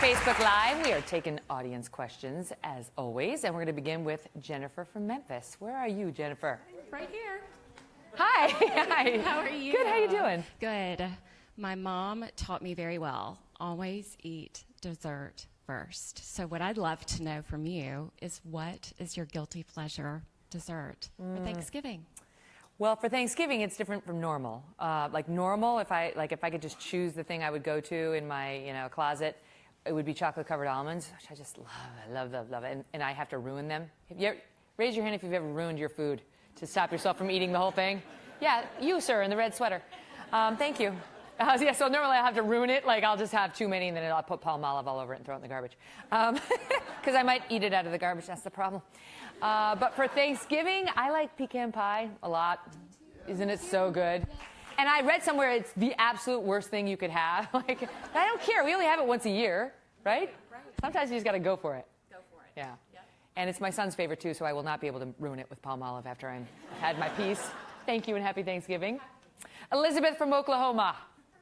Facebook Live. We are taking audience questions, as always, and we're going to begin with Jennifer from Memphis. Where are you, Jennifer? Right here. Hi. Hi. How are you? Good. How you doing? Good. My mom taught me very well. Always eat dessert first. So what I'd love to know from you is, what is your guilty pleasure dessert for Thanksgiving? Well, for Thanksgiving, it's different from normal. Like normal, if I could just choose the thing I would go to in my closet, it would be chocolate-covered almonds, which I just love, love it. And I have to ruin them. Raise your hand if you've ever ruined your food to stop yourself from eating the whole thing. Yeah, you, sir, in the red sweater. Thank you. Yeah, so normally I have to ruin it. Like, I'll just have too many, and then I'll put Palmolive all over it and throw it in the garbage. Because I might eat it out of the garbage. That's the problem. But for Thanksgiving, I like pecan pie a lot. Isn't it so good? And I read somewhere it's the absolute worst thing you could have. Like, I don't care. We only have it once a year, right? Sometimes you just got to go for it. Go for it. Yeah. Yep. And it's my son's favorite, too, so I will not be able to ruin it with Palmolive after I've had my piece. Thank you and happy Thanksgiving. Elizabeth from Oklahoma.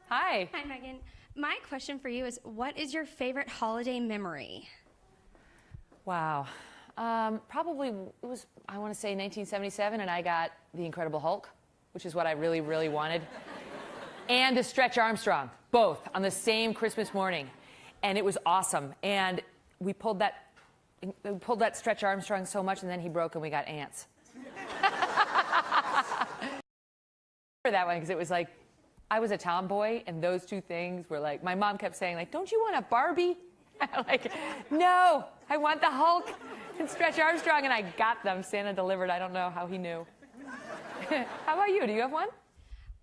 Hi. Hi, Megan. My question for you is, what is your favorite holiday memory? Wow. Probably it was, I want to say 1977, and I got The Incredible Hulk, which is what I really, really wanted, and the Stretch Armstrong, both on the same Christmas morning. And it was awesome. And we pulled that Stretch Armstrong so much, and then he broke, and we got ants. For that one, because it was like, I was a tomboy, and those two things were like, my mom kept saying, like, don't you want a Barbie? Like, no, I want the Hulk and Stretch Armstrong, and I got them. Santa delivered. I don't know how he knew. How about you? Do you have one?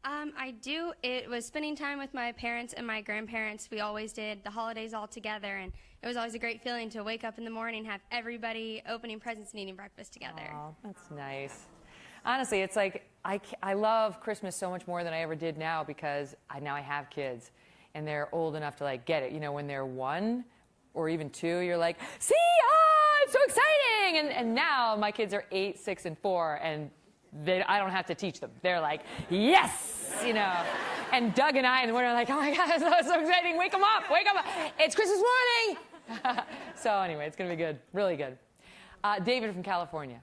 I do. It was spending time with my parents and my grandparents. We always did the holidays all together, and it was always a great feeling to wake up in the morning, have everybody opening presents and eating breakfast together. Oh, that's nice. Honestly, it's like I love Christmas so much more than I ever did now, because now I have kids, and they're old enough to like get it. You know, when they're 1 or even 2, you're like, see, it's so exciting. And now my kids are 8, 6, and 4, and I don't have to teach them. They're like, yes, you know. And Doug and I, and we're like, oh my God, that's so exciting. Wake them up, wake them up. It's Christmas morning. So anyway, it's going to be good, really good. David from California.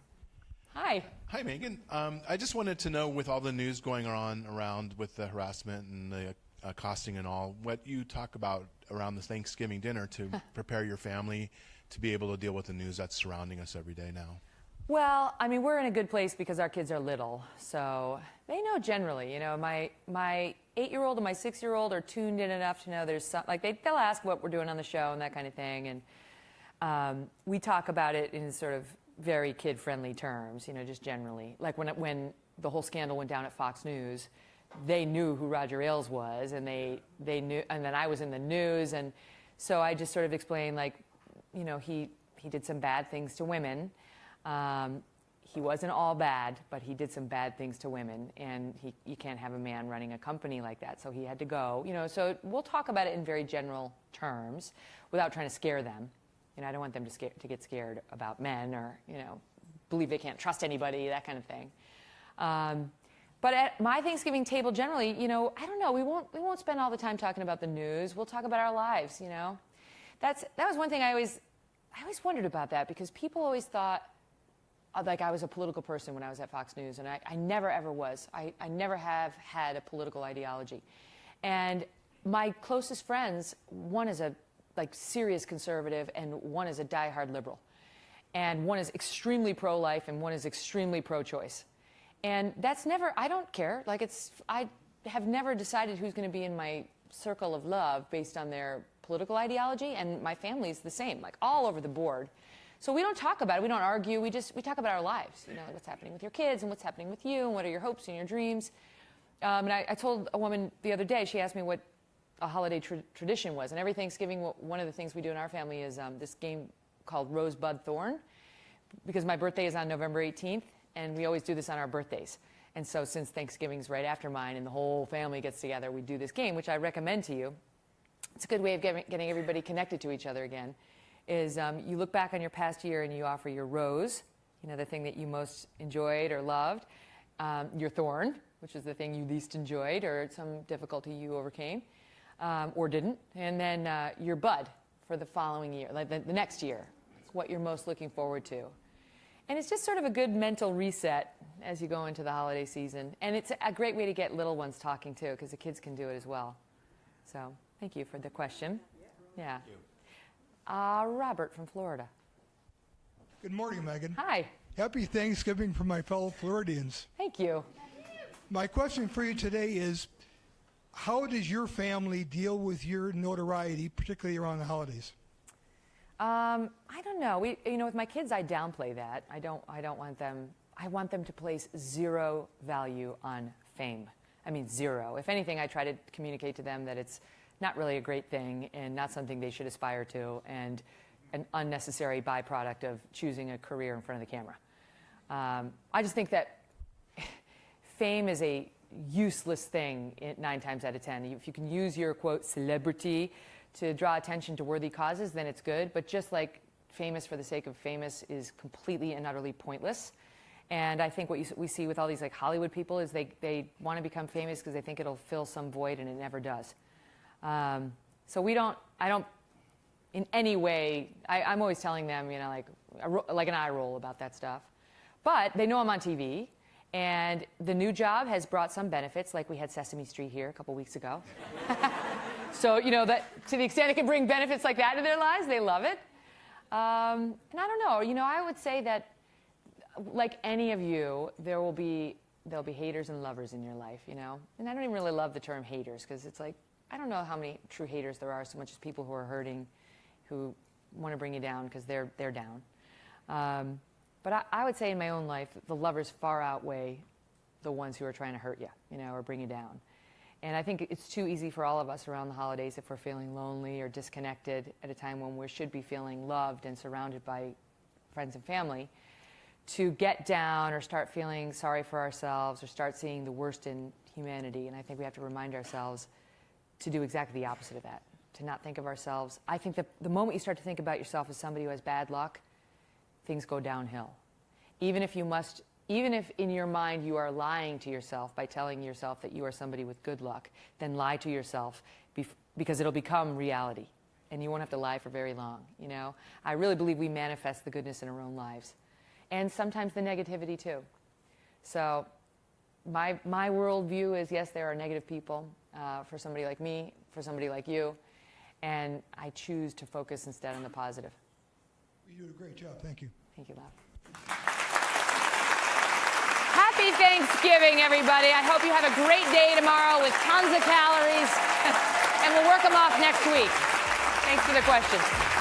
Hi. Hi, Megan. I just wanted to know, with all the news going on around with the harassment and the accosting and all, what you talk about around the Thanksgiving dinner to prepare your family to be able to deal with the news that's surrounding us every day now. Well, I mean, we're in a good place because our kids are little, so they know generally. You know, my 8-year-old and my 6-year-old are tuned in enough to know there's some, like they'll ask what we're doing on the show and that kind of thing, and we talk about it in sort of very kid-friendly terms, you know, just generally. Like when the whole scandal went down at Fox News, they knew who Roger Ailes was, and they knew, and then I was in the news, and so I just sort of explained, like, you know, he did some bad things to women. He wasn't all bad, but he did some bad things to women, and you can't have a man running a company like that, so he had to go. You know, so we'll talk about it in very general terms without trying to scare them. You know, I don't want them to get scared about men, or, you know, believe they can't trust anybody, that kind of thing. But at my Thanksgiving table, generally, you know, I don't know, we won't spend all the time talking about the news. We'll talk about our lives, you know. That was one thing I always wondered about that, because people always thought, like, I was a political person when I was at Fox News, and I never ever was. I never have had a political ideology. And my closest friends, one is a serious conservative, and one is a diehard liberal. And one is extremely pro-life, and one is extremely pro-choice. And that's never, I don't care. Like, I have never decided who's going to be in my circle of love based on their political ideology, and my family's the same, like all over the board. So we don't talk about it, we don't argue, we talk about our lives, you know, what's happening with your kids and what's happening with you and what are your hopes and your dreams. And I told a woman the other day, she asked me what a holiday tradition was, and every Thanksgiving, one of the things we do in our family is this game called Rosebud Thorn, because my birthday is on November 18th, and we always do this on our birthdays. And so since Thanksgiving's right after mine and the whole family gets together, we do this game, which I recommend to you. It's a good way of getting everybody connected to each other again, is you look back on your past year and you offer your rose, you know, the thing that you most enjoyed or loved, your thorn, which is the thing you least enjoyed or some difficulty you overcame or didn't, and then your bud for the following year, like the next year, what you're most looking forward to. And it's just sort of a good mental reset as you go into the holiday season. And it's a great way to get little ones talking too, because the kids can do it as well. So thank you for the question. Yeah. Robert from Florida. Good morning, Megyn. Hi. Happy Thanksgiving from my fellow Floridians. Thank you. My question for you today is, how does your family deal with your notoriety, particularly around the holidays? I don't know. With my kids, I downplay that. I don't want them. I want them to place zero value on fame. I mean, zero. If anything, I try to communicate to them that it's not really a great thing and not something they should aspire to, and an unnecessary byproduct of choosing a career in front of the camera. I just think that fame is a useless thing 9 times out of 10. If you can use your, quote, celebrity to draw attention to worthy causes, then it's good. But just like famous for the sake of famous is completely and utterly pointless. And I think what we see with all these like Hollywood people is they want to become famous because they think it'll fill some void, and it never does. So I don't in any way, I'm always telling them, like an eye roll about that stuff. But they know I'm on TV. And the new job has brought some benefits, like we had Sesame Street here a couple weeks ago. So, that to the extent it can bring benefits like that into their lives, they love it. And I don't know. I would say that, like any of you, there'll be haters and lovers in your life, And I don't even really love the term haters, because it's like, I don't know how many true haters there are so much as people who are hurting, who want to bring you down because they're down. But I would say in my own life, the lovers far outweigh the ones who are trying to hurt you, or bring you down. And I think it's too easy for all of us around the holidays, if we're feeling lonely or disconnected at a time when we should be feeling loved and surrounded by friends and family, to get down or start feeling sorry for ourselves or start seeing the worst in humanity. And I think we have to remind ourselves to do exactly the opposite of that, to not think of ourselves. I think that the moment you start to think about yourself as somebody who has bad luck, things go downhill. Even if in your mind you are lying to yourself by telling yourself that you are somebody with good luck, then lie to yourself because it'll become reality, and you won't have to lie for very long. I really believe we manifest the goodness in our own lives, and sometimes the negativity too. So my worldview is, yes, there are negative people for somebody like me, for somebody like you, and I choose to focus instead on the positive. You do a great job. Thank you. Thank you, love. Happy Thanksgiving, everybody. I hope you have a great day tomorrow with tons of calories, and we'll work them off next week. Thanks for the questions.